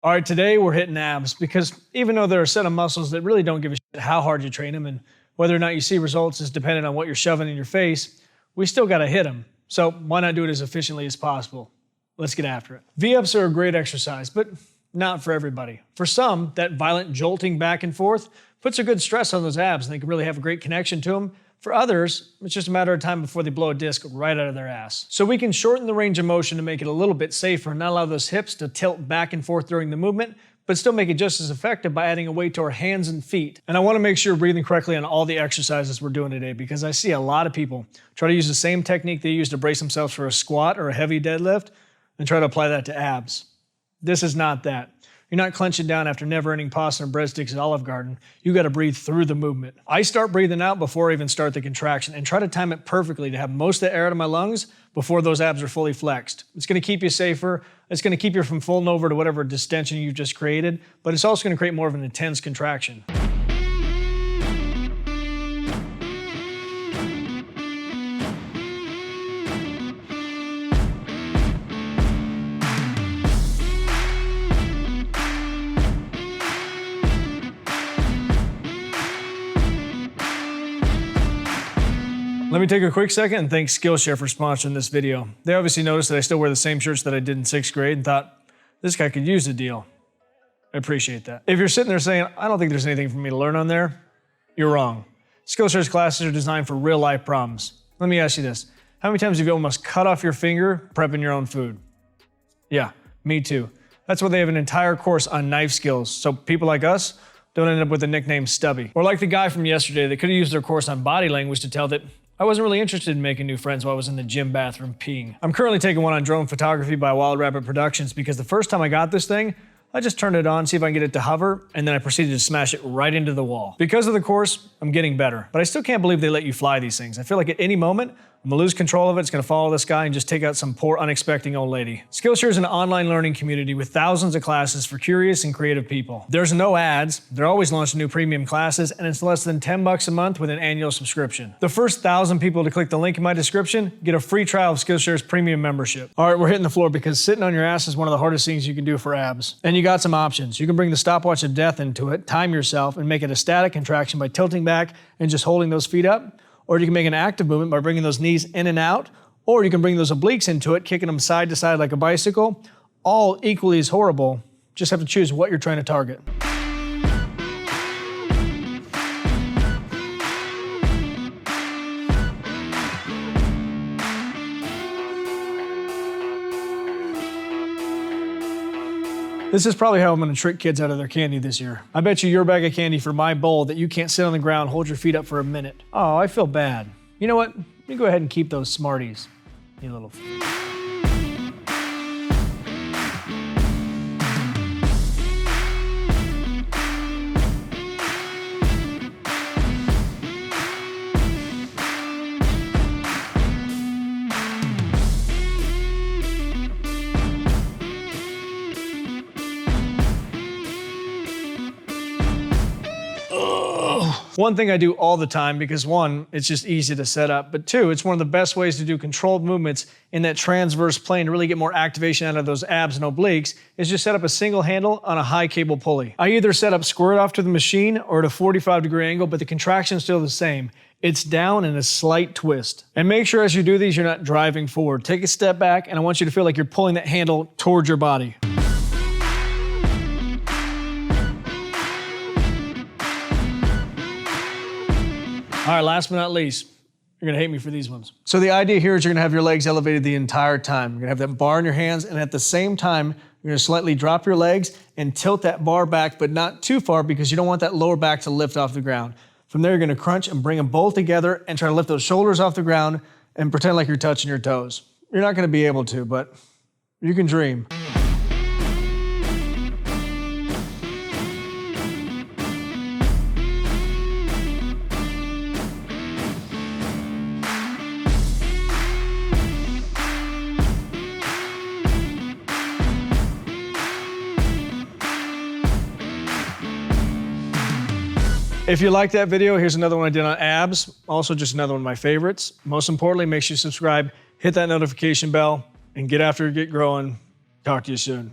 All right, today we're hitting abs because even though there are a set of muscles that really don't give a shit how hard you train them and whether or not you see results is dependent on what you're shoving in your face, we still got to hit them. So why not do it as efficiently as possible? Let's get after it. V-ups are a great exercise, but not for everybody. For some, that violent jolting back and forth puts a good stress on those abs and they can really have a great connection to them. For others, it's just a matter of time before they blow a disc right out of their ass. So we can shorten the range of motion to make it a little bit safer and not allow those hips to tilt back and forth during the movement, but still make it just as effective by adding a weight to our hands and feet. And I want to make sure you're breathing correctly on all the exercises we're doing today because I see a lot of people try to use the same technique they use to brace themselves for a squat or a heavy deadlift and try to apply that to abs. This is not that. You're not clenching down after never-ending pasta and breadsticks at Olive Garden. You got to breathe through the movement. I start breathing out before I even start the contraction and try to time it perfectly to have most of the air out of my lungs before those abs are fully flexed. It's going to keep you safer. It's going to keep you from folding over to whatever distension you've just created, but it's also going to create more of an intense contraction. Let me take a quick second and thank Skillshare for sponsoring this video. They obviously noticed that I still wear the same shirts that I did in 6th grade and thought, this guy could use a deal. I appreciate that. If you're sitting there saying, I don't think there's anything for me to learn on there, you're wrong. Skillshare's classes are designed for real life problems. Let me ask you this. How many times have you almost cut off your finger prepping your own food? Yeah, me too. That's why they have an entire course on knife skills, so people like us don't end up with the nickname Stubby. Or like the guy from yesterday that could have used their course on body language to tell that I wasn't really interested in making new friends while I was in the gym bathroom peeing. I'm currently taking one on drone photography by Wild Rabbit Productions because the first time I got this thing, I just turned it on, see if I can get it to hover, and then I proceeded to smash it right into the wall. Because of the course, I'm getting better. But I still can't believe they let you fly these things. I feel like at any moment, I'm gonna lose control of it, it's gonna follow this guy and just take out some poor, unexpecting old lady. Skillshare is an online learning community with thousands of classes for curious and creative people. There's no ads, they're always launching new premium classes, and it's less than 10 bucks a month with an annual subscription. The first 1,000 people to click the link in my description get a free trial of Skillshare's premium membership. All right, we're hitting the floor because sitting on your ass is one of the hardest things you can do for abs. And you got some options. You can bring the stopwatch of death into it, time yourself, and make it a static contraction by tilting back and just holding those feet up. Or you can make an active movement by bringing those knees in and out, or you can bring those obliques into it, kicking them side to side like a bicycle. All equally as horrible, just have to choose what you're trying to target. This is probably how I'm gonna trick kids out of their candy this year. I bet you your bag of candy for my bowl that you can't sit on the ground, hold your feet up for a minute. Oh, I feel bad. You know what? You go ahead and keep those Smarties, you little... One thing I do all the time because one, it's just easy to set up, but two, it's one of the best ways to do controlled movements in that transverse plane to really get more activation out of those abs and obliques is just set up a single handle on a high cable pulley. I either set up squared off to the machine or at a 45-degree angle, but the contraction is still the same. It's down in a slight twist. And make sure as you do these, you're not driving forward. Take a step back and I want you to feel like you're pulling that handle towards your body. All right, last but not least, you're gonna hate me for these ones. So the idea here is you're gonna have your legs elevated the entire time. You're gonna have that bar in your hands, and at the same time, you're gonna slightly drop your legs and tilt that bar back, but not too far because you don't want that lower back to lift off the ground. From there, you're gonna crunch and bring them both together and try to lift those shoulders off the ground and pretend like you're touching your toes. You're not gonna be able to, but you can dream. If you liked that video, here's another one I did on abs. Also just another one of my favorites. Most importantly, make sure you subscribe, hit that notification bell, and get after it, get growing. Talk to you soon.